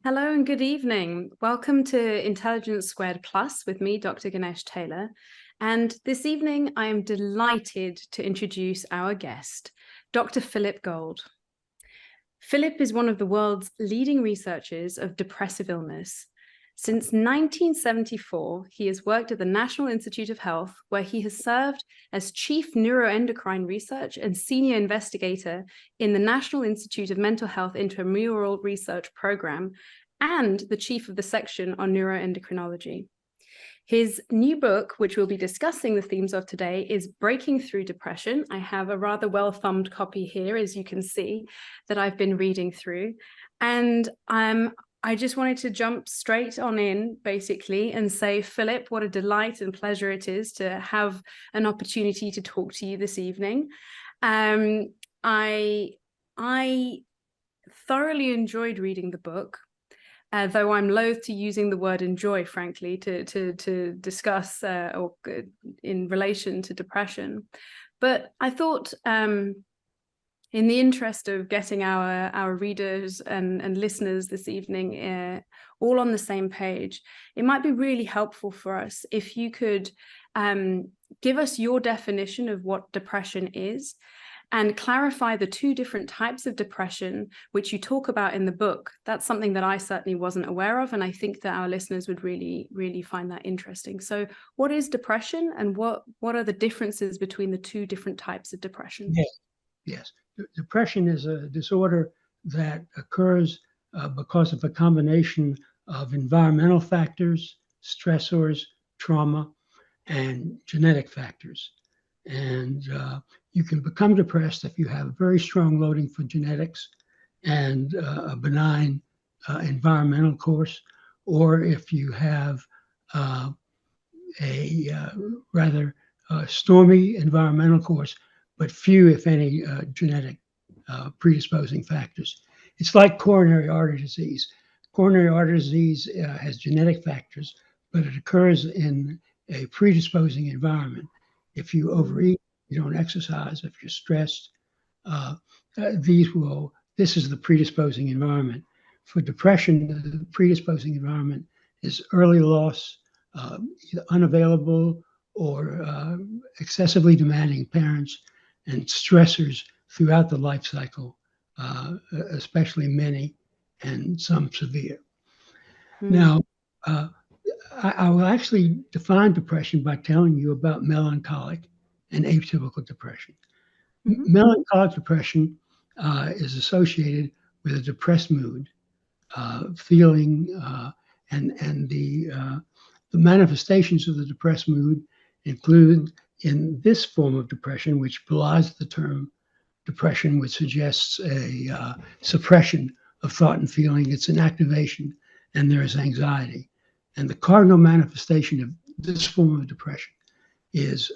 Hello and good evening. Welcome to Intelligence Squared Plus with me, Dr. Ganesh Taylor. And this evening, I am delighted to introduce our guest, Dr. Philip Gold. Philip is one of the world's leading researchers of depressive illness. Since 1974, he has worked at the National Institute of Health, where he has served as chief neuroendocrine research and senior investigator in the National Institute of Mental Health Intramural Research Program, and the chief of the section on neuroendocrinology. His new book, which we'll be discussing the themes of today, is Breaking Through Depression. I have a rather well-thumbed copy here, as you can see, that I've been reading through. And I just wanted to jump straight on in, basically, and say, Philip, what a delight and pleasure it is to have an opportunity to talk to you this evening. I thoroughly enjoyed reading the book. Though I'm loath to using the word enjoy, frankly, to discuss or in relation to depression. But I thought, in the interest of getting our readers and listeners this evening all on the same page, it might be really helpful for us if you could give us your definition of what depression is, and clarify the two different types of depression which you talk about in the book. That's something that I certainly wasn't aware of, and I think that our listeners would really find that interesting. So what is depression, and what are the differences between the two different types of depression? Yes. Depression is a disorder that occurs because of a combination of environmental factors, stressors, trauma, and genetic factors. And you can become depressed if you have very strong loading for genetics and a benign environmental course, or if you have a rather stormy environmental course, but few, if any, genetic predisposing factors. It's like coronary artery disease. Coronary artery disease has genetic factors, but it occurs in a predisposing environment. If you overeat, you don't exercise, if you're stressed, this is the predisposing environment. For depression, the predisposing environment is early loss, either unavailable or excessively demanding parents, and stressors throughout the life cycle, especially many and some severe. Now, I will actually define depression by telling you about melancholic and atypical depression. Melancholic depression is associated with a depressed mood, feeling, and the manifestations of the depressed mood include, in this form of depression, which belies the term depression, which suggests a suppression of thought and feeling. It's an activation, and there is anxiety. And the cardinal manifestation of this form of depression is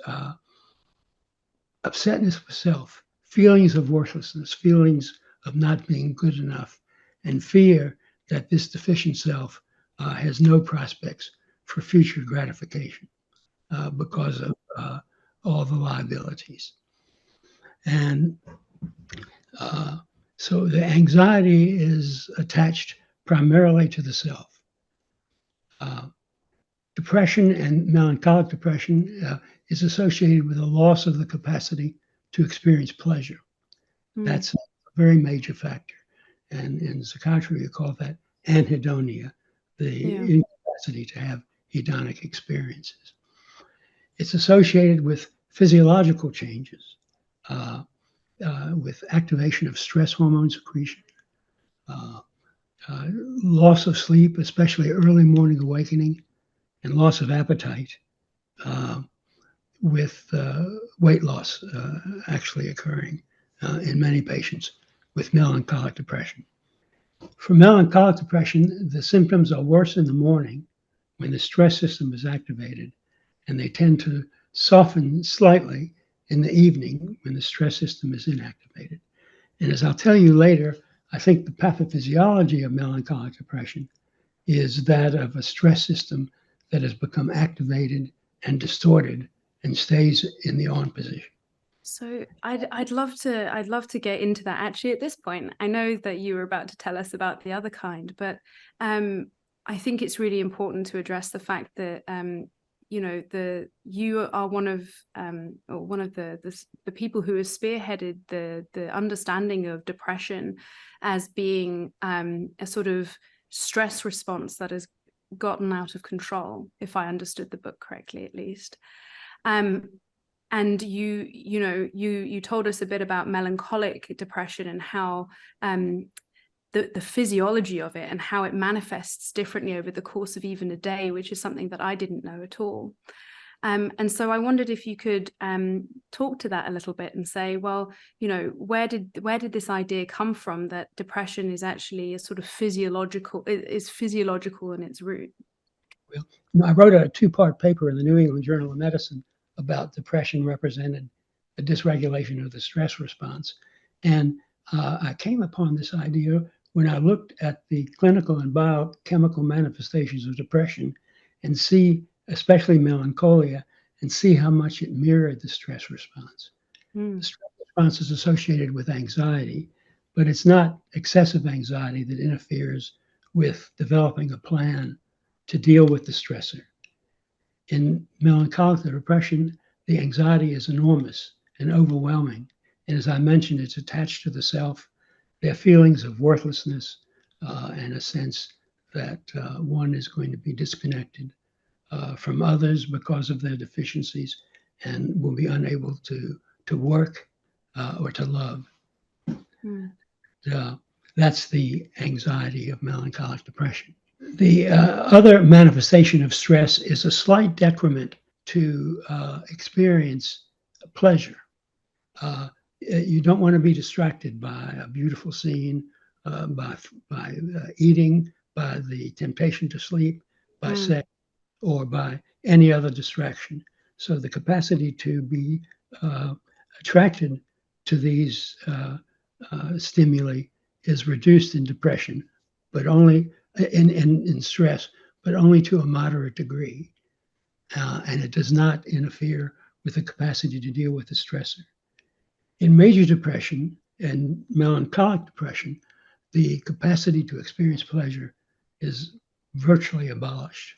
upsetness with self, feelings of worthlessness, feelings of not being good enough, and fear that this deficient self has no prospects for future gratification because of all the liabilities. And so the anxiety is attached primarily to the self. Depression and melancholic depression is associated with a loss of the capacity to experience pleasure. That's a very major factor. And in psychiatry, we call that anhedonia, the incapacity to have hedonic experiences. It's associated with physiological changes, with activation of stress hormone secretion, loss of sleep, especially early morning awakening, and loss of appetite, with weight loss actually occurring in many patients with melancholic depression. For melancholic depression, the symptoms are worse in the morning when the stress system is activated, and they tend to soften slightly in the evening when the stress system is inactivated. And as I'll tell you later, I think the pathophysiology of melancholic depression is that of a stress system that has become activated and distorted and stays in the on position. So I'd love to get into that actually at this point. I know that you were about to tell us about the other kind, but I think it's really important to address the fact that you are one of the people who has spearheaded the understanding of depression as being a sort of stress response that has gotten out of control, if I understood the book correctly, at least. And you told us a bit about melancholic depression and how the physiology of it and how it manifests differently over the course of even a day, which is something that I didn't know at all. And so I wondered if you could talk to that a little bit and say, well, where did this idea come from that depression is actually a sort of physiological in its root? Well, I wrote a two-part paper in the New England Journal of Medicine about depression represented a dysregulation of the stress response. And I came upon this idea when I looked at the clinical and biochemical manifestations of depression and see, especially melancholia, and see how much it mirrored the stress response. The stress response is associated with anxiety, but it's not excessive anxiety that interferes with developing a plan to deal with the stressor. In melancholic depression, the anxiety is enormous and overwhelming. And as I mentioned, it's attached to the self. There are feelings of worthlessness and a sense that one is going to be disconnected from others because of their deficiencies and will be unable to work or to love. That's the anxiety of melancholic depression. The other manifestation of stress is a slight decrement to experience pleasure. You don't want to be distracted by a beautiful scene, by eating, by the temptation to sleep, by sex, or by any other distraction. So the capacity to be attracted to these stimuli is reduced in depression, but only in stress, but only to a moderate degree. And it does not interfere with the capacity to deal with the stressor. In major depression and melancholic depression, the capacity to experience pleasure is virtually abolished.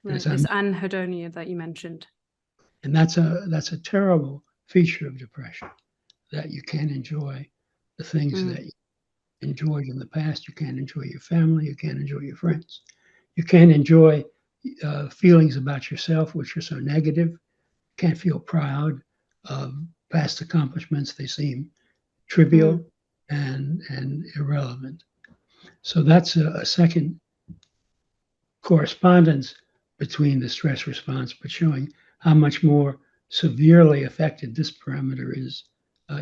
Right, this anhedonia that you mentioned. And that's a terrible feature of depression, that you can't enjoy the things that you enjoyed in the past. You can't enjoy your family. You can't enjoy your friends. You can't enjoy feelings about yourself, which are so negative. You can't feel proud of past accomplishments. They seem trivial and irrelevant. So that's a second correspondence between the stress response, but showing how much more severely affected this parameter is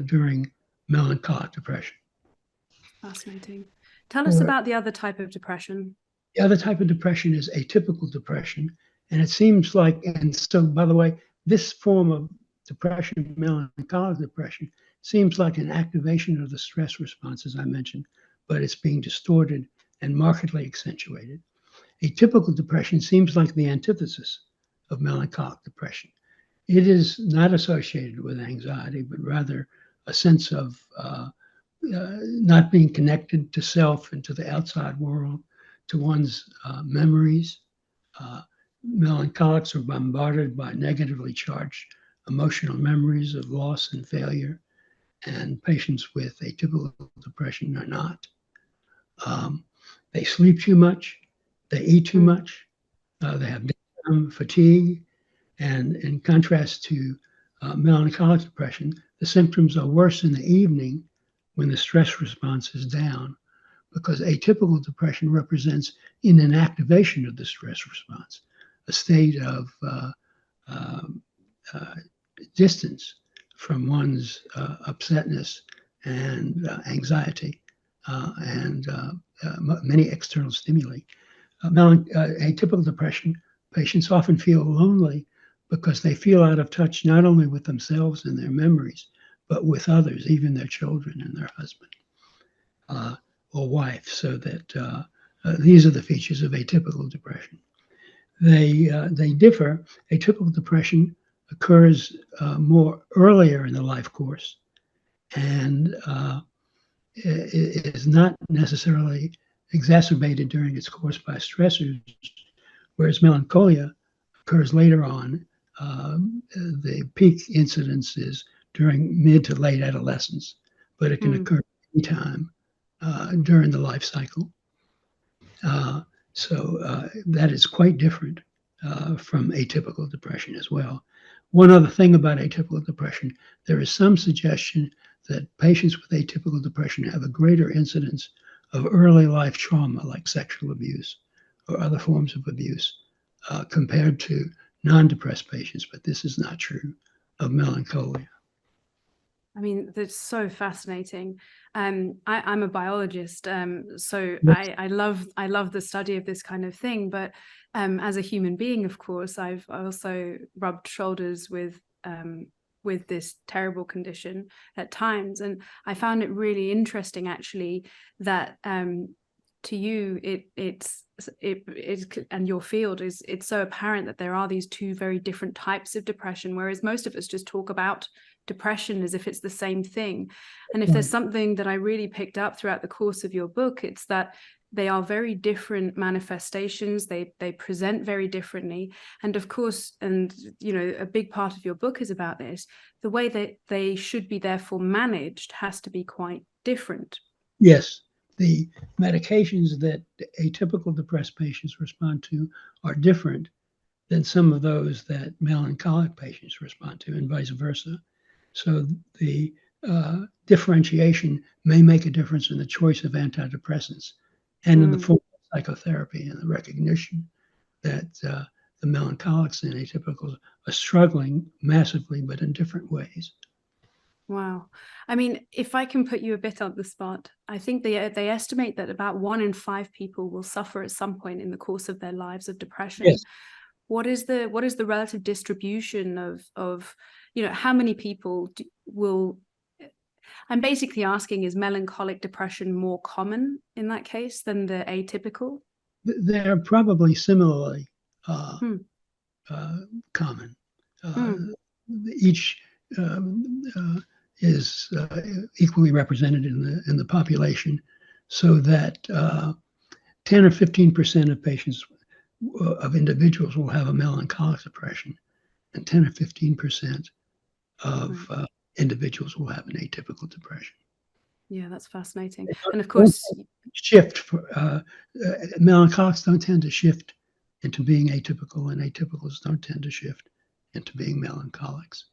during melancholic depression. Fascinating. Tell us about the other type of depression. The other type of depression is atypical depression. And it seems like, and so by the way, this form of depression, melancholic depression, seems like an activation of the stress response, as I mentioned, but it's being distorted and markedly accentuated. Atypical depression seems like the antithesis of melancholic depression. It is not associated with anxiety, but rather a sense of not being connected to self and to the outside world, to one's memories. Melancholics are bombarded by negatively charged emotional memories of loss and failure, and patients with atypical depression are not. They sleep too much, they eat too much, they have daytime fatigue, and in contrast to melancholic depression, the symptoms are worse in the evening when the stress response is down, because atypical depression represents an inactivation of the stress response, a state of distance from one's upsetness and anxiety and many external stimuli. Atypical depression patients often feel lonely because they feel out of touch not only with themselves and their memories, but with others, even their children and their husband or wife. So that these are the features of atypical depression. They differ. Atypical depression occurs more earlier in the life course, and it is not necessarily exacerbated during its course by stressors, whereas melancholia occurs later on. The peak incidence is during mid to late adolescence, but it can occur anytime during the life cycle. So that is quite different from atypical depression as well. One other thing about atypical depression, there is some suggestion that patients with atypical depression have a greater incidence of early life trauma like sexual abuse or other forms of abuse compared to non-depressed patients, but this is not true of melancholia. I mean, that's so fascinating. I'm a biologist, so Yes. I love the study of this kind of thing. But as a human being, of course, I've also rubbed shoulders with this terrible condition at times, and I found it really interesting, actually, that to you, it's and your field it's so apparent that there are these two very different types of depression, whereas most of us just talk about depression as if it's the same thing. And if there's something that I really picked up throughout the course of your book, it's that they are very different manifestations. They present very differently. And of course, and a big part of your book is about this, the way that they should be therefore managed has to be quite different. Yes. The medications that atypical depressed patients respond to are different than some of those that melancholic patients respond to, and vice versa. So the differentiation may make a difference in the choice of antidepressants and in the form of psychotherapy, and the recognition that the melancholics and atypicals are struggling massively, but in different ways. Wow. I mean, if I can put you a bit on the spot, I think they estimate that about 1 in 5 people will suffer at some point in the course of their lives of depression. Yes. What is the relative distribution of how many people will? I'm basically asking, is melancholic depression more common in that case than the atypical? They're probably similarly common. Each is equally represented in the population, so that 10 or 15% of patients of individuals will have a melancholic depression, and 10 or 15% of individuals will have an atypical depression. Yeah, that's fascinating. And of course, shift for melancholics don't tend to shift into being atypical, and atypicals don't tend to shift into being melancholics.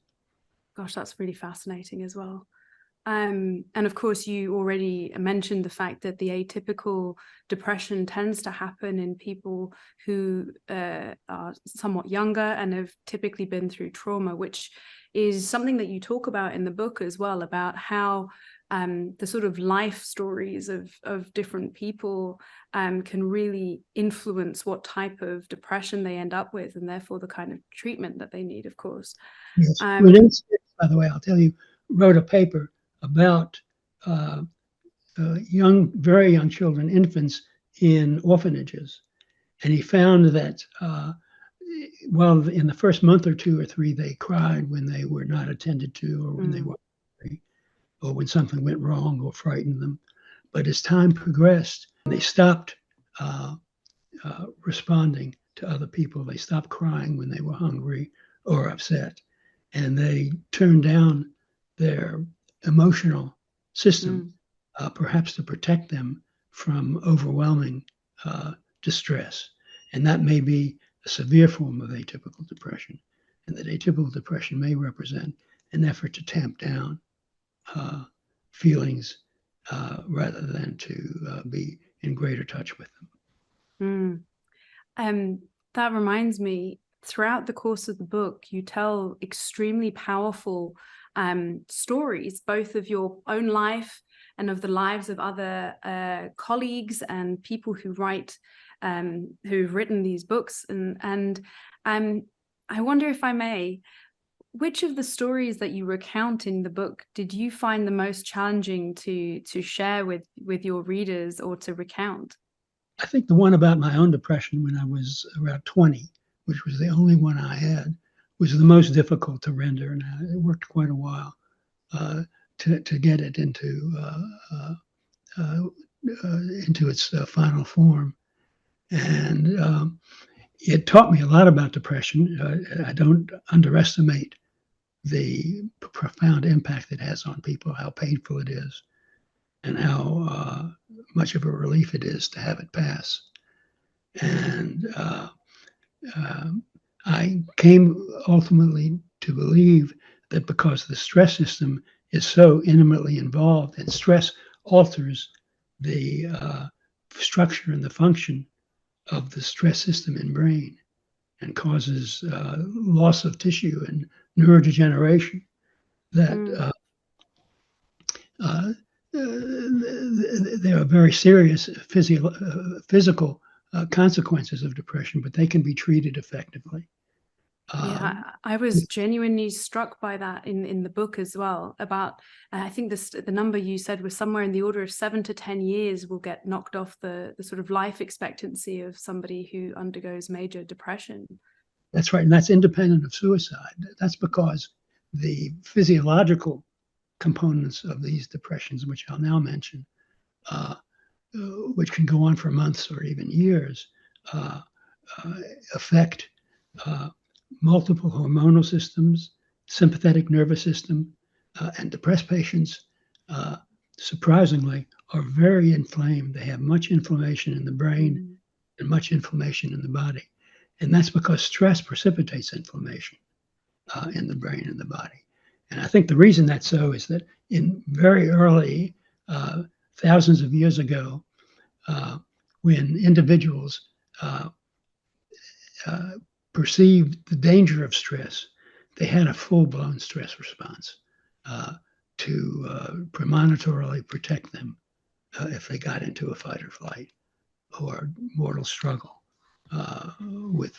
Gosh, that's really fascinating as well. And of course, you already mentioned the fact that the atypical depression tends to happen in people who are somewhat younger and have typically been through trauma, which is something that you talk about in the book as well, about how the sort of life stories of different people can really influence what type of depression they end up with, and therefore the kind of treatment that they need, of course. Yes. Renee Smith, by the way, I'll tell you, wrote a paper about very young children, infants in orphanages. And he found that while in the first month or 2 or 3, they cried when they were not attended to, or when they were angry, or when something went wrong or frightened them. But as time progressed, they stopped responding to other people. They stopped crying when they were hungry or upset. And they turned down their emotional system, perhaps to protect them from overwhelming distress. And that may be a severe form of atypical depression, and that atypical depression may represent an effort to tamp down feelings rather than to be in greater touch with them. That reminds me, throughout the course of the book, you tell extremely powerful stories, both of your own life and of the lives of other colleagues and people who who've written these books. And I wonder, if I may, which of the stories that you recount in the book did you find the most challenging to share with your readers, or to recount? I think the one about my own depression when I was around 20, which was the only one I had, was the most difficult to render, and it worked quite a while to get it into its final form. And it taught me a lot about depression. I don't underestimate the profound impact it has on people, how painful it is, and how much of a relief it is to have it pass. And I came ultimately to believe that because the stress system is so intimately involved, and stress alters the structure and the function of the stress system in brain and causes loss of tissue and neurodegeneration, that there are very serious physical consequences of depression, but they can be treated effectively. Yeah, I was genuinely struck by that in the book as well. About I think the number you said was somewhere in the order of 7 to 10 years will get knocked off the sort of life expectancy of somebody who undergoes major depression. That's right, and that's independent of suicide. That's because the physiological components of these depressions, which I'll now mention, which can go on for months or even years, affect multiple hormonal systems, sympathetic nervous system, and depressed patients, surprisingly, are very inflamed. They have much inflammation in the brain and much inflammation in the body. And that's because stress precipitates inflammation in the brain and the body. And I think the reason that's so is that in very early, thousands of years ago, when individuals perceived the danger of stress, they had a full-blown stress response to premonitorily protect them if they got into a fight or flight or mortal struggle with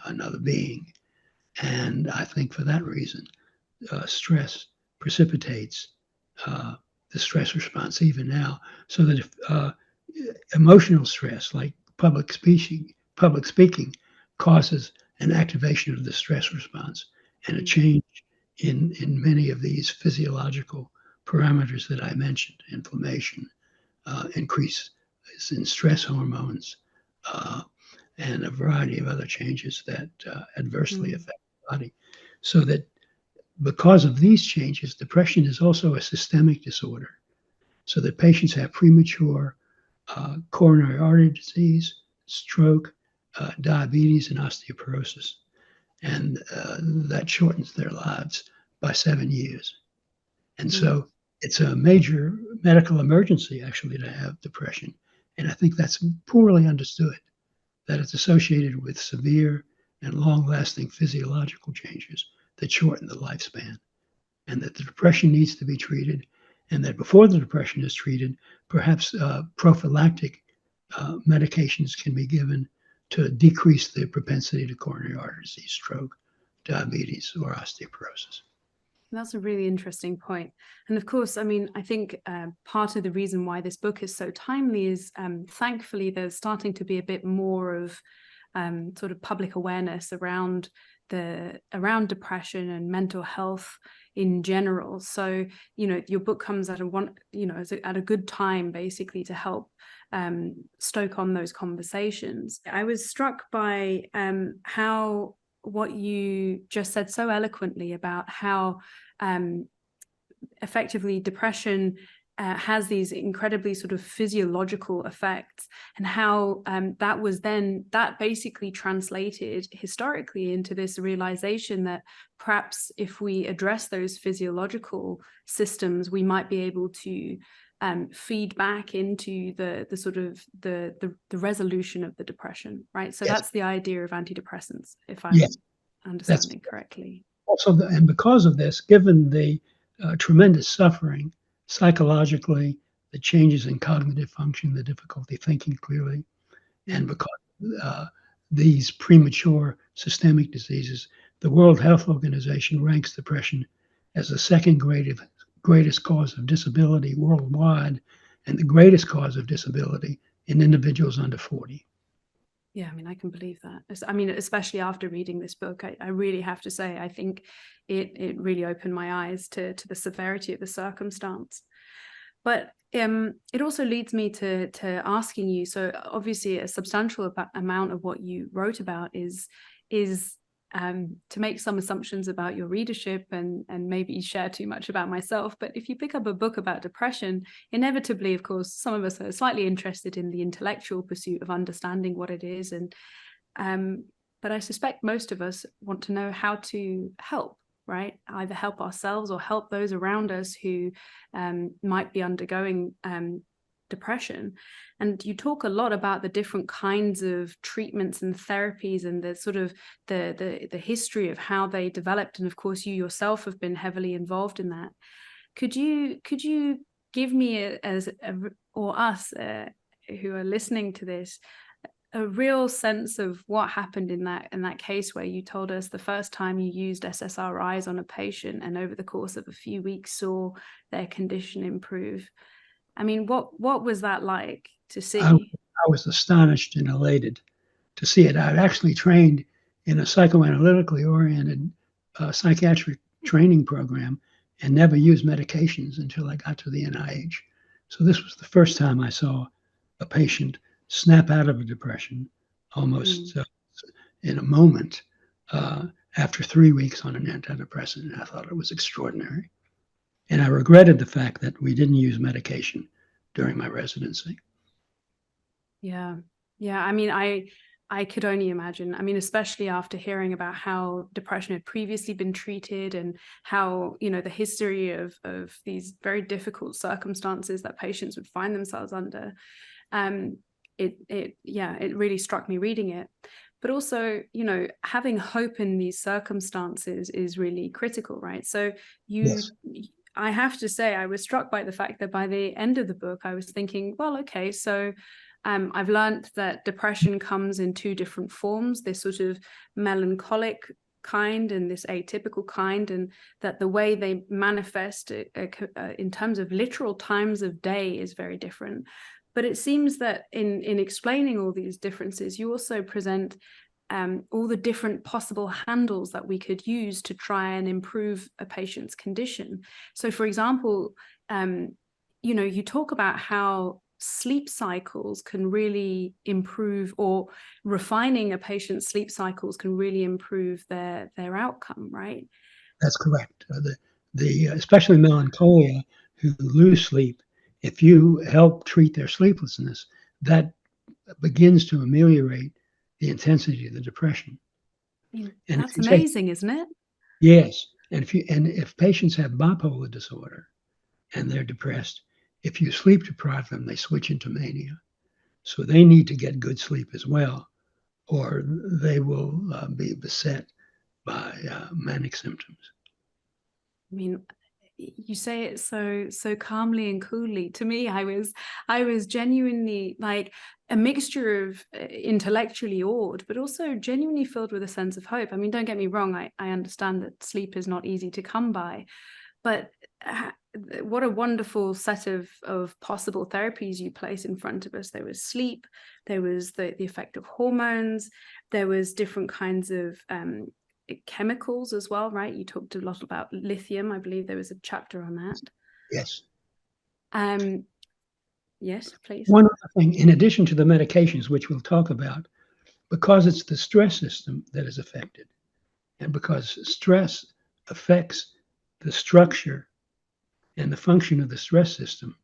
another being. And I think for that reason, stress precipitates the stress response even now, so that if emotional stress like public speaking causes an activation of the stress response and a change in many of these physiological parameters that I mentioned, inflammation, increase in stress hormones, and a variety of other changes that adversely affect the body. So that because of these changes, depression is also a systemic disorder, so that patients have premature coronary artery disease, stroke, diabetes, and osteoporosis. And that shortens their lives by 7 years. And so it's a major medical emergency, actually, to have depression. And I think that's poorly understood, that it's associated with severe and long-lasting physiological changes that shorten the lifespan, and that the depression needs to be treated, and that before the depression is treated, perhaps prophylactic medications can be given to decrease the propensity to coronary artery disease, stroke, diabetes, or osteoporosis. That's a really interesting point. And of course, I mean, I think part of the reason why this book is so timely is thankfully there's starting to be a bit more of sort of public awareness around depression and mental health in general. So, you know, your book comes at a good time, basically, to help stoke on those conversations. I was struck by how what you just said so eloquently about how effectively depression has these incredibly sort of physiological effects, and how that basically translated historically into this realization that perhaps if we address those physiological systems, we might be able to feed back into the sort of the resolution of the depression, right? So that's the idea of antidepressants, if I'm understanding correctly. Also, and because of this, given the tremendous suffering psychologically, the changes in cognitive function, the difficulty thinking clearly, and because these premature systemic diseases, the World Health Organization ranks depression as the second greatest cause of disability worldwide, and the greatest cause of disability in individuals under 40. Yeah, I mean, I can believe that. I mean, especially after reading this book, I really have to say, I think it really opened my eyes to the severity of the circumstance. But it also leads me to asking you. So obviously, a substantial amount of what you wrote about is to make some assumptions about your readership and maybe share too much about myself. But if you pick up a book about depression, inevitably, of course, some of us are slightly interested in the intellectual pursuit of understanding what it is. And but I suspect most of us want to know how to help, right? Either help ourselves or help those around us who might be undergoing depression. And you talk a lot about the different kinds of treatments and therapies and the sort of the history of how they developed. And of course, you yourself have been heavily involved in that. Could you give me or us who are listening to this a real sense of what happened in that case where you told us the first time you used SSRIs on a patient and over the course of a few weeks saw their condition improve? I mean, what was that like to see? I was astonished and elated to see it. I'd actually trained in a psychoanalytically oriented psychiatric training program and never used medications until I got to the NIH. So this was the first time I saw a patient snap out of a depression almost in a moment after 3 weeks on an antidepressant. And I thought it was extraordinary. And I regretted the fact that we didn't use medication during my residency. Yeah. Yeah. I mean, I could only imagine. I mean, especially after hearing about how depression had previously been treated and how, the history of these very difficult circumstances that patients would find themselves under. It really struck me reading it. But also, having hope in these circumstances is really critical, right? So Yes. I have to say, I was struck by the fact that by the end of the book, I was thinking, well, okay, so I've learned that depression comes in two different forms, this sort of melancholic kind and this atypical kind, and that the way they manifest in terms of literal times of day is very different. But it seems that in explaining all these differences, you also present all the different possible handles that we could use to try and improve a patient's condition. So, for example, you talk about how sleep cycles can really improve, or refining a patient's sleep cycles can really improve their outcome, right? That's correct. Especially melancholia, who lose sleep, if you help treat their sleeplessness, that begins to ameliorate the intensity of the depression. I mean, And that's amazing, isn't it? yes, and if patients have bipolar disorder and they're depressed, if you sleep deprive them, they switch into mania. So they need to get good sleep as well, or they will be beset by manic symptoms. I mean, you say it so calmly and coolly. To me, I was genuinely like a mixture of intellectually awed, but also genuinely filled with a sense of hope. I mean, don't get me wrong, I understand that sleep is not easy to come by, but what a wonderful set of possible therapies you place in front of us. There was sleep, there was the effect of hormones, there was different kinds of chemicals as well, right? You talked a lot about lithium. I believe there was a chapter on that. Yes. Yes, please. One other thing, in addition to the medications, which we'll talk about, because it's the stress system that is affected, and because stress affects the structure and the function of the stress system,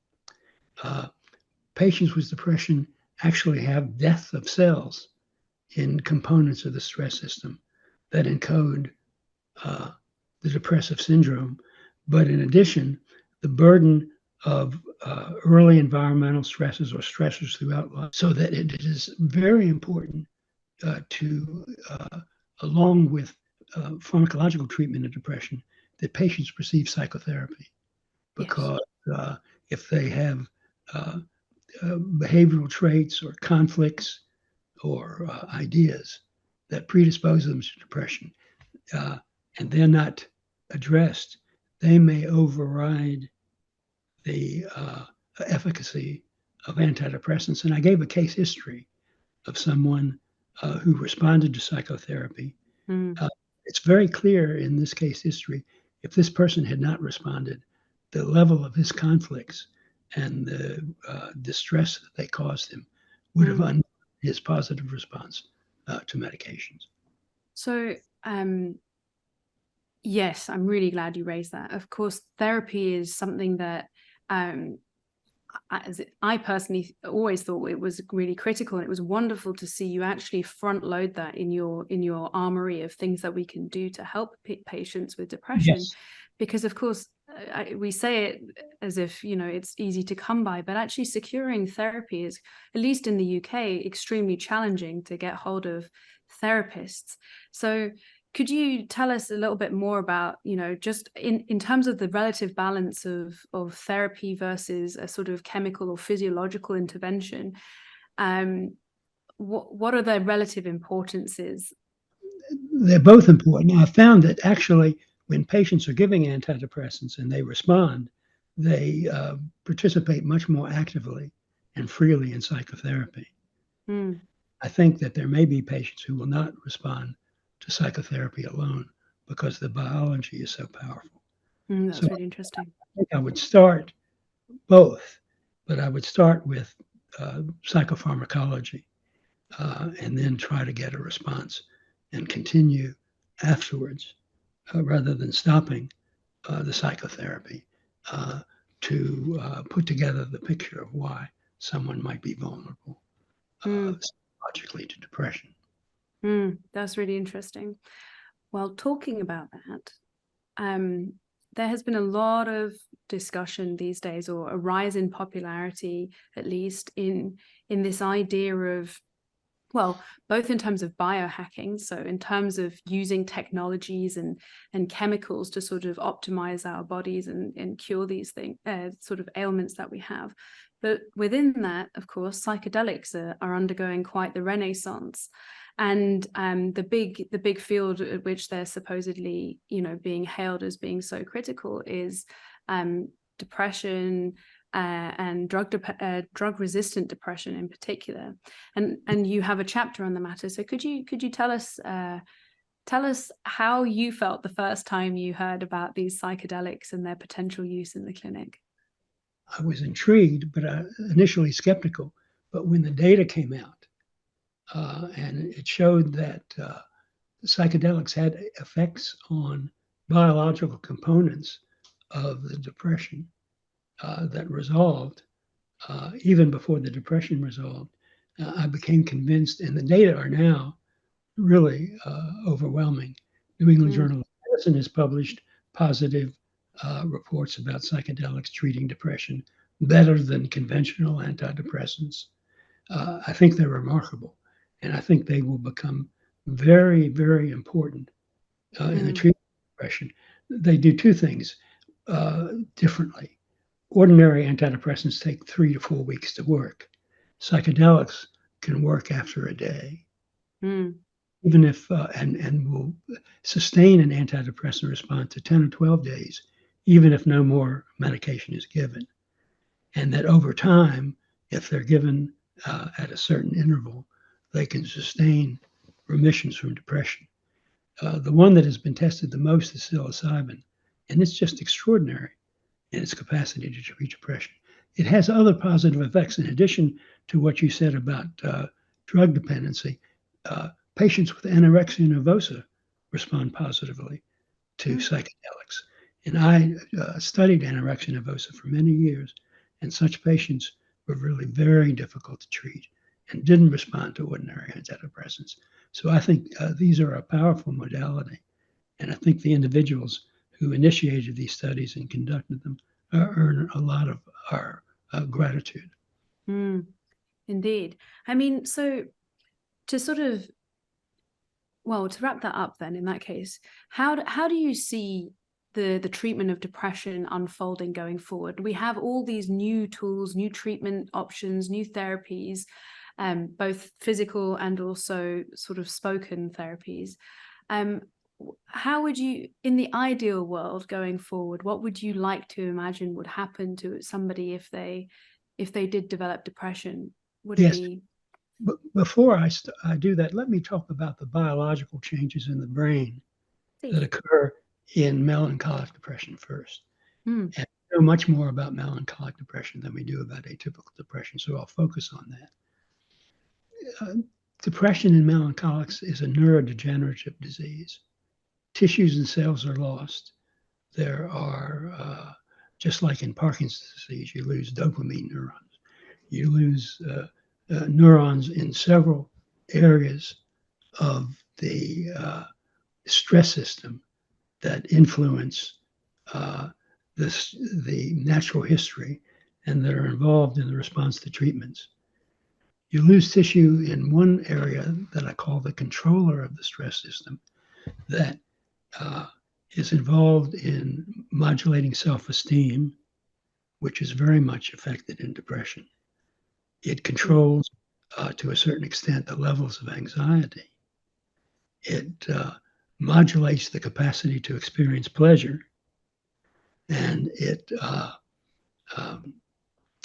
patients with depression actually have death of cells in components of the stress system that encode the depressive syndrome. But in addition, the burden of early environmental stresses or stressors throughout life, so that it is very important along with pharmacological treatment of depression, that patients receive psychotherapy. Because if they have behavioral traits or conflicts or ideas that predispose them to depression, and they're not addressed, they may override the efficacy of antidepressants. And I gave a case history of someone who responded to psychotherapy. Mm. It's very clear in this case history, if this person had not responded, the level of his conflicts and the distress that they caused him would have undone his positive response to medications. So, yes, I'm really glad you raised that. Of course, therapy is something that I personally always thought it was really critical, and it was wonderful to see you actually front load that in your armory of things that we can do to help patients with depression. Yes. Because of course we say it as if, you know, it's easy to come by, but actually securing therapy is, at least in the UK, extremely challenging to get hold of therapists. So could you tell us a little bit more about, you know, just in terms of the relative balance of therapy versus a sort of chemical or physiological intervention? What are their relative importances? They're both important. I found that actually, when patients are giving antidepressants and they respond, they participate much more actively and freely in psychotherapy. Mm, I think that there may be patients who will not respond to psychotherapy alone because the biology is so powerful. So that's really interesting. I think I would start both, but I would start with psychopharmacology and then try to get a response and continue afterwards rather than stopping the psychotherapy to put together the picture of why someone might be vulnerable psychologically to depression. That's really interesting. Well, talking about that, there has been a lot of discussion these days, or a rise in popularity, at least in this idea of, well, both in terms of biohacking, so in terms of using technologies and chemicals to sort of optimize our bodies and cure these things, sort of ailments that we have. But within that, of course, psychedelics are undergoing quite the renaissance. And the big field at which they're supposedly, you know, being hailed as being so critical is depression, and drug-resistant depression in particular, and you have a chapter on the matter. So could you tell us how you felt the first time you heard about these psychedelics and their potential use in the clinic? I was intrigued, but initially skeptical. But when the data came out and it showed that psychedelics had effects on biological components of the depression that resolved, even before the depression resolved, I became convinced, and the data are now really overwhelming. New England Journal of Medicine has published positive reports about psychedelics treating depression better than conventional antidepressants. I think they're remarkable, and I think they will become very, very important in the treatment of depression. They do two things differently. Ordinary antidepressants take 3 to 4 weeks to work. Psychedelics can work after a day, even if and will sustain an antidepressant response to 10 or 12 days, even if no more medication is given. And that over time, if they're given at a certain interval, they can sustain remissions from depression. The one that has been tested the most is psilocybin, and it's just extraordinary in its capacity to treat depression. It has other positive effects in addition to what you said about drug dependency. Patients with anorexia nervosa respond positively to psychedelics. And I studied anorexia nervosa for many years, and such patients were really very difficult to treat and didn't respond to ordinary antidepressants. So I think these are a powerful modality. And I think the individuals who initiated these studies and conducted them earn a lot of our gratitude. Indeed. I mean, so to sort of, well, to wrap that up then, in that case, how do you see the treatment of depression unfolding going forward? We have all these new tools, new treatment options, new therapies, both physical and also sort of spoken therapies. How would you, in the ideal world going forward, what would you like to imagine would happen to somebody if they did develop depression? Would it Yes, be But before I do that, let me talk about the biological changes in the brain that Please. occur in melancholic depression first. Hmm. And we know much more about melancholic depression than we do about atypical depression, so I'll focus on that. Depression in melancholics is a neurodegenerative disease. Tissues and cells are lost. There are, just like in Parkinson's disease, you lose dopamine neurons. You lose neurons in several areas of the stress system that influence the natural history and that are involved in the response to treatments. You lose tissue in one area that I call the controller of the stress system that uh, is involved in modulating self-esteem, which is very much affected in depression. It controls, to a certain extent, the levels of anxiety. It modulates the capacity to experience pleasure, and it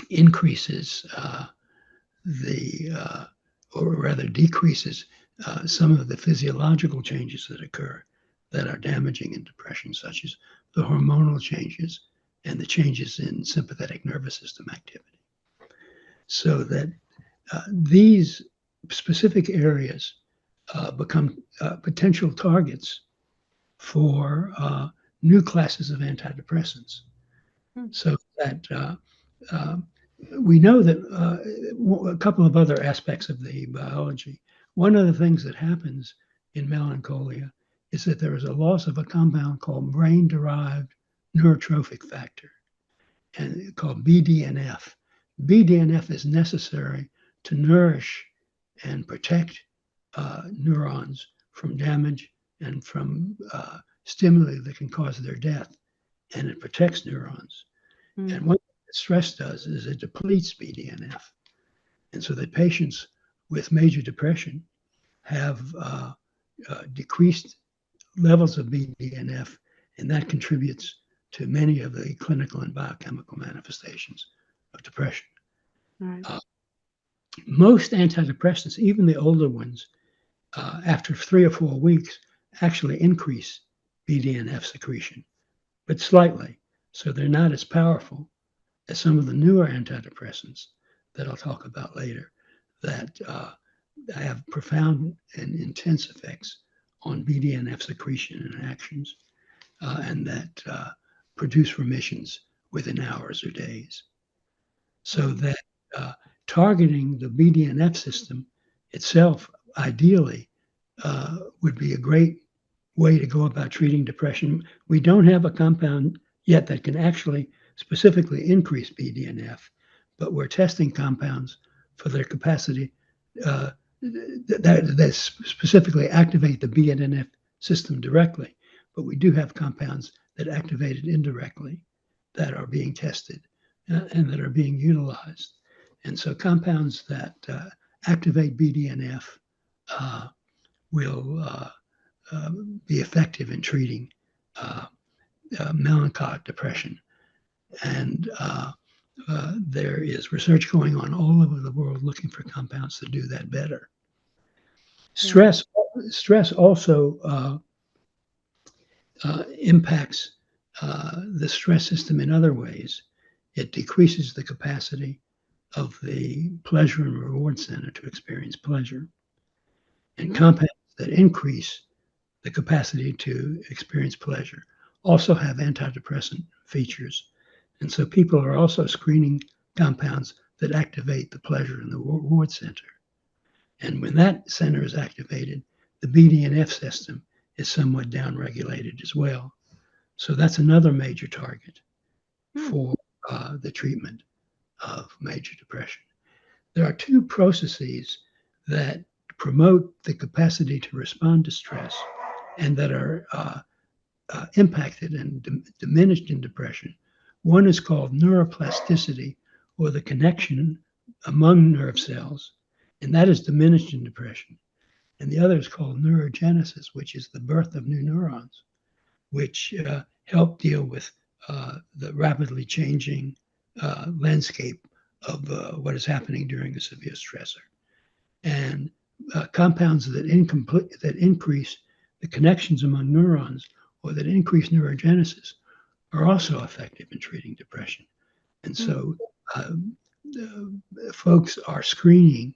increases or rather decreases some of the physiological changes that occur that are damaging in depression, such as the hormonal changes and the changes in sympathetic nervous system activity. So that these specific areas become potential targets for new classes of antidepressants. So that we know that a couple of other aspects of the biology. One of the things that happens in melancholia is that there is a loss of a compound called brain-derived neurotrophic factor, and called BDNF. BDNF is necessary to nourish and protect neurons from damage and from stimuli that can cause their death, and it protects neurons. And what stress does is it depletes BDNF. And so that patients with major depression have decreased levels of BDNF, and that contributes to many of the clinical and biochemical manifestations of depression. Right. Most antidepressants, even the older ones, after 3 or 4 weeks, actually increase BDNF secretion, but slightly. So they're not as powerful as some of the newer antidepressants that I'll talk about later that have profound and intense effects on BDNF secretion and actions, and that produce remissions within hours or days. So that targeting the BDNF system itself, ideally, would be a great way to go about treating depression. We don't have a compound yet that can actually specifically increase BDNF, but we're testing compounds for their capacity that specifically activate the BDNF system directly. But we do have compounds that activate it indirectly that are being tested and that are being utilized. And so compounds that activate BDNF will be effective in treating melancholic depression. And there is research going on all over the world looking for compounds to do that better. Stress also impacts the stress system in other ways. It decreases the capacity of the pleasure and reward center to experience pleasure. And compounds that increase the capacity to experience pleasure also have antidepressant features. And so people are also screening compounds that activate the pleasure and the reward center. And when that center is activated, the BDNF system is somewhat downregulated as well. So that's another major target for the treatment of major depression. There are two processes that promote the capacity to respond to stress and that are impacted and diminished in depression. One is called neuroplasticity, or the connection among nerve cells, and that is diminished in depression. And the other is called neurogenesis, which is the birth of new neurons, which help deal with the rapidly changing landscape of what is happening during a severe stressor. And compounds that increase the connections among neurons or that increase neurogenesis are also effective in treating depression. And so folks are screening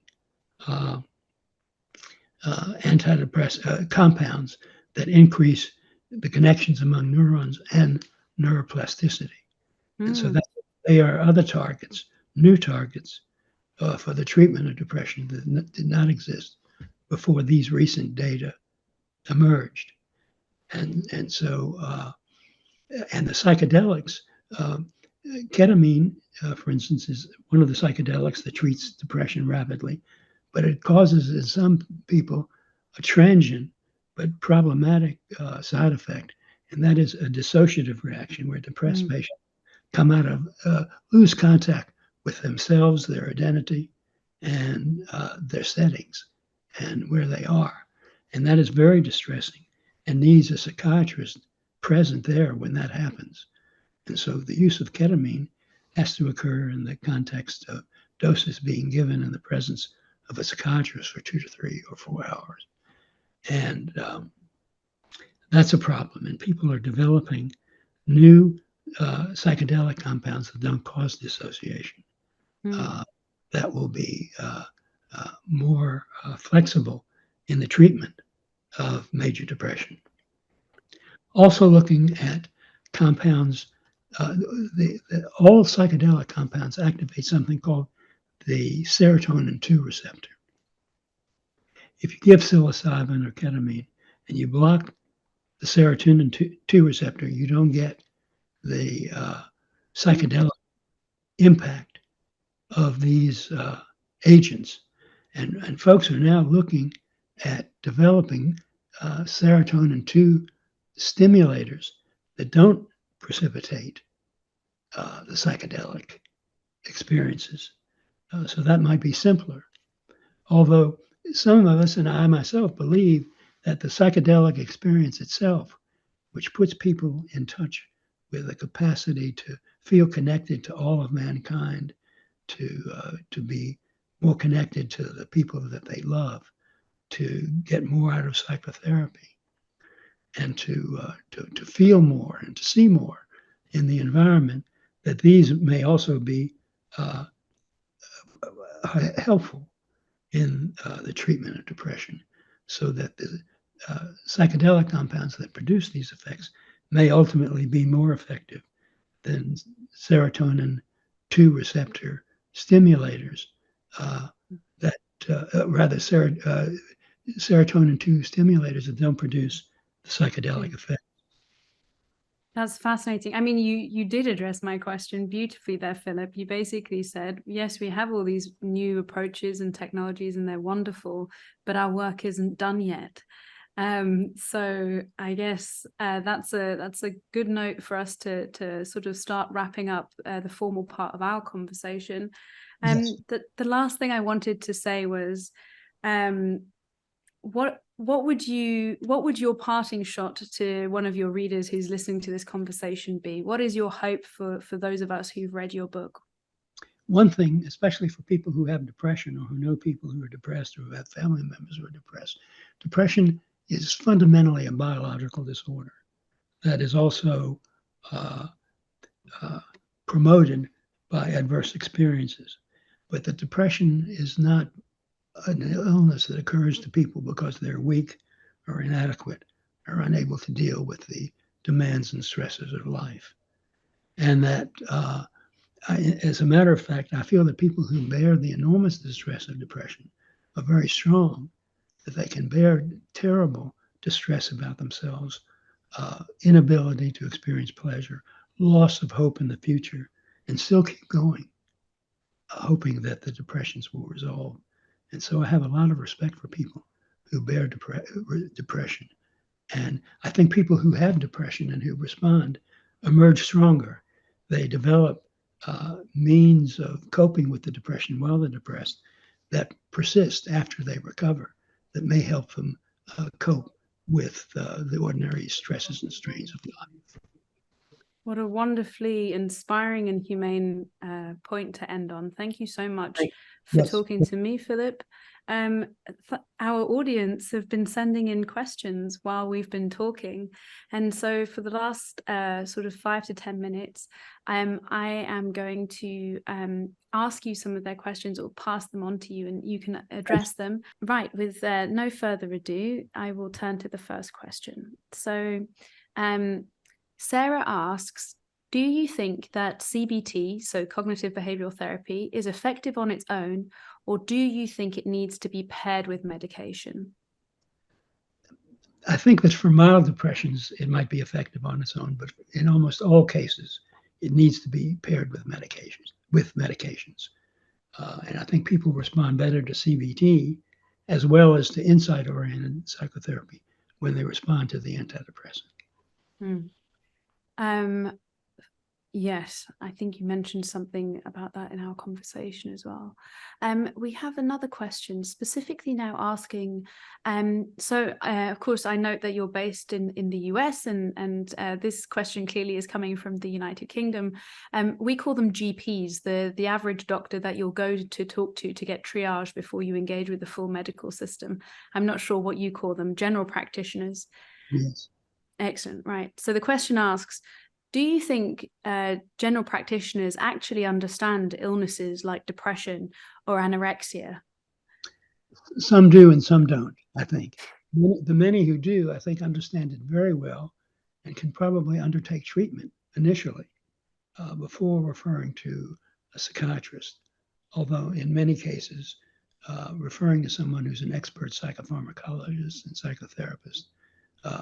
antidepressant compounds that increase the connections among neurons and neuroplasticity. And so that they are other targets, new targets for the treatment of depression that did not exist before these recent data emerged. And so and the psychedelics, ketamine, for instance, is one of the psychedelics that treats depression rapidly, but it causes in some people a transient but problematic side effect, and that is a dissociative reaction where depressed patients come out of lose contact with themselves, their identity, and their settings and where they are. And that is very distressing and needs a psychiatrist present there when that happens. And so the use of ketamine has to occur in the context of doses being given in the presence of a psychiatrist for 2 to 3 or 4 hours. And that's a problem. And people are developing new psychedelic compounds that don't cause dissociation. That will be more flexible in the treatment of major depression. Also looking at compounds, all psychedelic compounds activate something called the serotonin 2 receptor. If you give psilocybin or ketamine and you block the serotonin 2 receptor, you don't get the psychedelic impact of these agents. And folks are now looking at developing serotonin 2 stimulators that don't precipitate the psychedelic experiences. So that might be simpler. Although some of us, and I myself, believe that the psychedelic experience itself, which puts people in touch with the capacity to feel connected to all of mankind, to be more connected to the people that they love, to get more out of psychotherapy, and to feel more and to see more in the environment, that these may also be helpful in the treatment of depression, so that the psychedelic compounds that produce these effects may ultimately be more effective than serotonin 2 receptor stimulators serotonin 2 stimulators that don't produce the psychedelic effect. That's fascinating. I mean, you did address my question beautifully there, Philip. You basically said, yes, we have all these new approaches and technologies and they're wonderful, but our work isn't done yet. So I guess that's a good note for us to sort of start wrapping up the formal part of our conversation. Yes. The last thing I wanted to say was, what would your parting shot to one of your readers who's listening to this conversation be? What is your hope for those of us who've read your book? One thing, especially for people who have depression or who know people who are depressed or who have family members who are depressed, depression is fundamentally a biological disorder that is also promoted by adverse experiences. But the depression is not an illness that occurs to people because they're weak or inadequate or unable to deal with the demands and stresses of life. And that, as a matter of fact, I feel that people who bear the enormous distress of depression are very strong, that they can bear terrible distress about themselves, inability to experience pleasure, loss of hope in the future, and still keep going, hoping that the depressions will resolve. And so I have a lot of respect for people who bear depression. And I think people who have depression and who respond emerge stronger. They develop means of coping with the depression while they're depressed that persist after they recover, that may help them cope with the ordinary stresses and strains of life. What a wonderfully inspiring and humane point to end on. Thank you so much for Yes. talking to me, Philip. Our audience have been sending in questions while we've been talking. And so for the last sort of 5 to 10 minutes, I am going to ask you some of their questions or pass them on to you, and you can address them. Right, with no further ado, I will turn to the first question. So Sarah asks, do you think that CBT, so cognitive behavioral therapy, is effective on its own, or do you think it needs to be paired with medication? I think that for mild depressions, it might be effective on its own, but in almost all cases, it needs to be paired with medications. And I think people respond better to CBT as well as to insight-oriented psychotherapy when they respond to the antidepressant. Yes, I think you mentioned something about that in our conversation as well. We have another question specifically now asking, of course, I note that you're based in the US, and this question clearly is coming from the United Kingdom. We call them GPs, the average doctor that you'll go to talk to get triage before you engage with the full medical system. I'm not sure what you call them, general practitioners. Yes. Excellent, right. So the question asks, do you think general practitioners actually understand illnesses like depression or anorexia? Some do and some don't, I think. The many who do, I think, understand it very well and can probably undertake treatment initially before referring to a psychiatrist. Although in many cases, referring to someone who's an expert psychopharmacologist and psychotherapist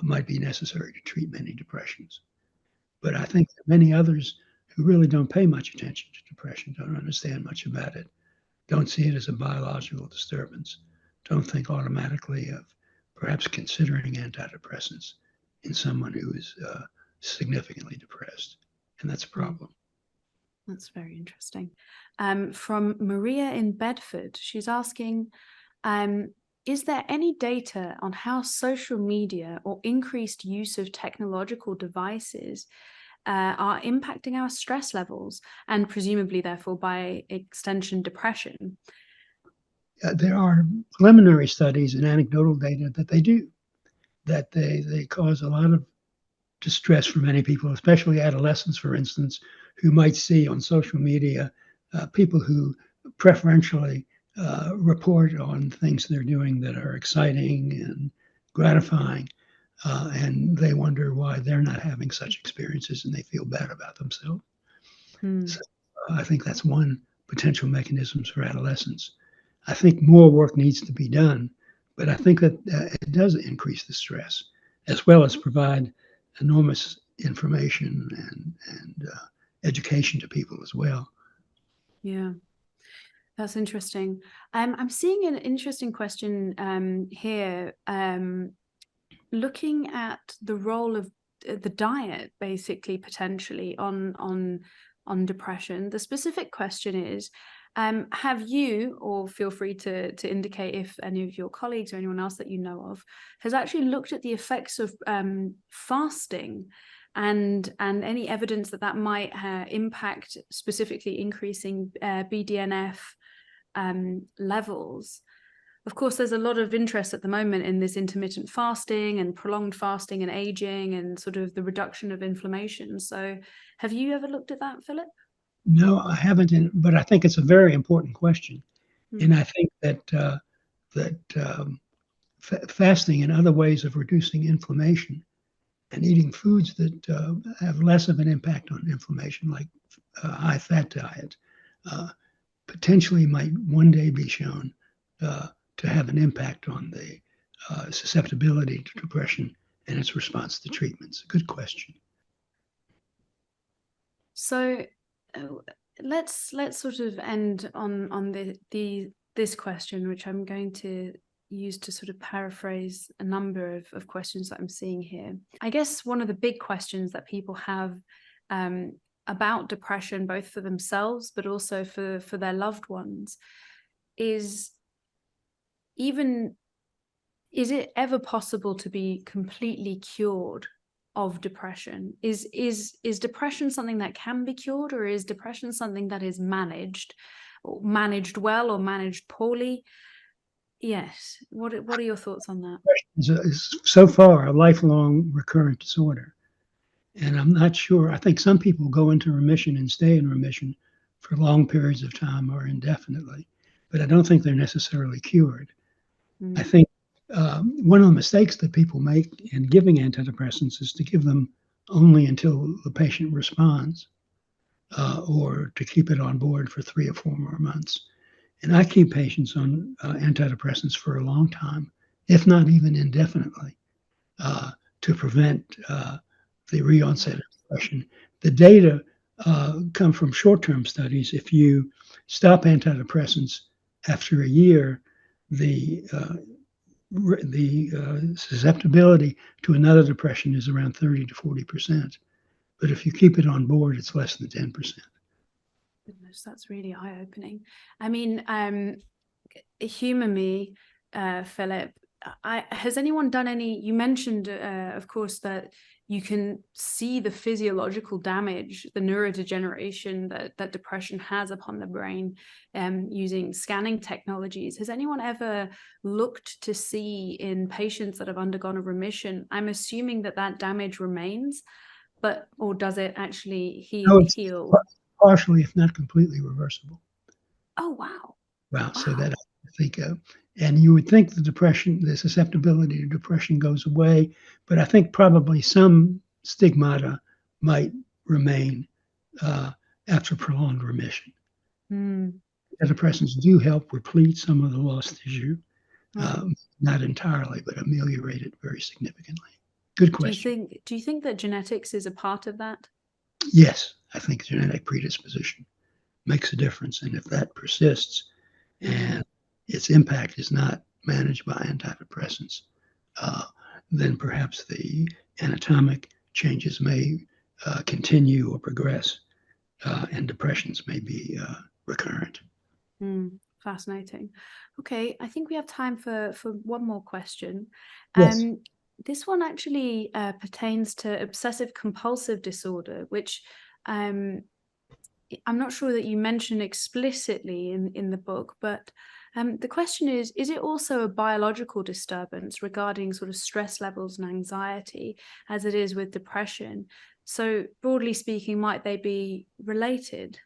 might be necessary to treat many depressions. But I think that many others who really don't pay much attention to depression, don't understand much about it, don't see it as a biological disturbance, don't think automatically of perhaps considering antidepressants in someone who is significantly depressed. And that's a problem. That's very interesting. From Maria in Bedford, she's asking, is there any data on how social media or increased use of technological devices are impacting our stress levels and presumably, therefore, by extension, depression? There are preliminary studies and anecdotal data that they do, that they cause a lot of distress for many people, especially adolescents, for instance, who might see on social media people who preferentially report on things they're doing that are exciting and gratifying, and they wonder why they're not having such experiences and they feel bad about themselves. So I think that's one potential mechanisms for adolescents. I think more work needs to be done, but I think that it does increase the stress as well as provide enormous information and education to people as well. Yeah. That's interesting. I'm seeing an interesting question here, looking at the role of the diet, basically, potentially on depression. The specific question is, have you, or feel free to indicate if any of your colleagues or anyone else that you know of, has actually looked at the effects of fasting and any evidence that might impact specifically increasing BDNF levels? Of course, there's a lot of interest at the moment in this intermittent fasting and prolonged fasting and aging and sort of the reduction of inflammation. So have you ever looked at that, Philip? No, I haven't, but I think it's a very important question. And I think that fasting and other ways of reducing inflammation and eating foods that have less of an impact on inflammation, like a high-fat diet, potentially might one day be shown to have an impact on the susceptibility to depression and its response to treatments. Good question. So let's sort of end on this question, which I'm going to use to sort of paraphrase a number of questions that I'm seeing here. I guess one of the big questions that people have about depression, both for themselves but also for their loved ones, is it ever possible to be completely cured of depression? Is depression something that can be cured, or is depression something that is managed well or managed poorly? Yes. What are your thoughts on that? Is so far a lifelong recurrent disorder. And I'm not sure. I think some people go into remission and stay in remission for long periods of time or indefinitely, but I don't think they're necessarily cured. I think one of the mistakes that people make in giving antidepressants is to give them only until the patient responds, or to keep it on board for 3 or 4 more months. And I keep patients on antidepressants for a long time, if not even indefinitely, to prevent the re-onset of depression. The data come from short-term studies. If you stop antidepressants after a year, the susceptibility to another depression is around 30 to 40%. But if you keep it on board, it's less than 10%. Goodness, that's really eye-opening. I mean, humor me, Philip. Has anyone done any? You mentioned, of course, that you can see the physiological damage, the neurodegeneration that depression has upon the brain, using scanning technologies. Has anyone ever looked to see in patients that have undergone a remission? I'm assuming that damage remains, or does it actually heal? Partially, if not completely, reversible. Oh, wow. Wow. So that I think, and you would think the susceptibility to depression goes away, but I think probably some stigmata might remain after prolonged remission. Antidepressants do help replete some of the lost tissue, not entirely, but ameliorate it very significantly. Good question. Do you think that genetics is a part of that? Yes, I think genetic predisposition makes a difference, and if that persists and its impact is not managed by antidepressants, then perhaps the anatomic changes may continue or progress, and depressions may be recurrent. Fascinating. Okay, I think we have time for one more question. Yes. This one actually pertains to obsessive compulsive disorder, which I'm not sure that you mention explicitly in the book, but the question is it also a biological disturbance regarding sort of stress levels and anxiety as it is with depression? So broadly speaking, might they be related?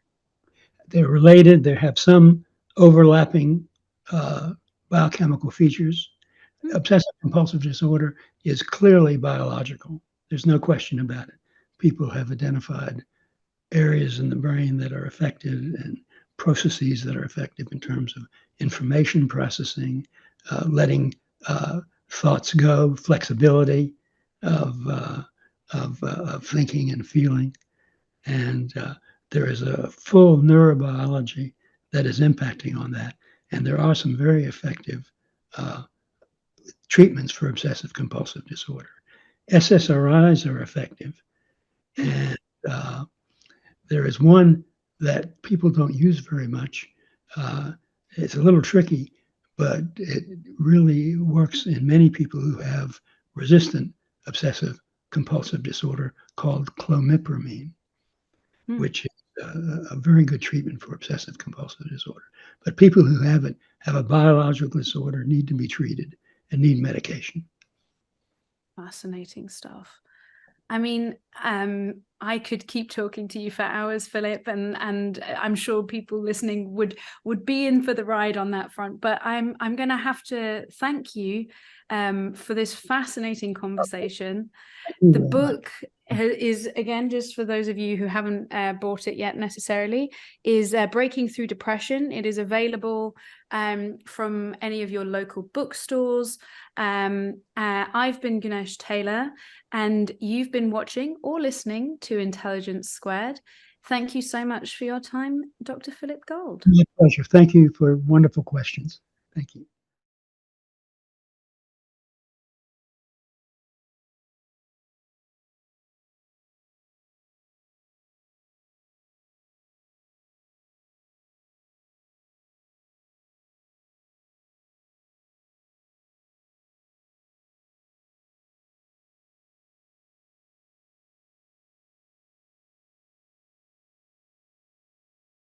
They're related. They have some overlapping biochemical features. Obsessive compulsive disorder is clearly biological. There's no question about it. People have identified areas in the brain that are affected and processes that are effective in terms of information processing, letting thoughts go, flexibility of thinking and feeling. And there is a full neurobiology that is impacting on that. And there are some very effective treatments for obsessive compulsive disorder. SSRIs are effective. And there is one that people don't use very much. It's a little tricky, but it really works in many people who have resistant obsessive compulsive disorder, called clomipramine, which is a very good treatment for obsessive compulsive disorder. But people who have it have a biological disorder, need to be treated, and need medication. Fascinating stuff. I mean, I could keep talking to you for hours, Philip, and I'm sure people listening would be in for the ride on that front. But I'm going to have to thank you for this fascinating conversation. The book is, again, just for those of you who haven't bought it yet necessarily, is Breaking Through Depression. It is available from any of your local bookstores. I've been Ganesh Taylor, and you've been watching or listening to Intelligence Squared. Thank you so much for your time, Dr. Philip Gold. My pleasure. Thank you for wonderful questions. Thank you.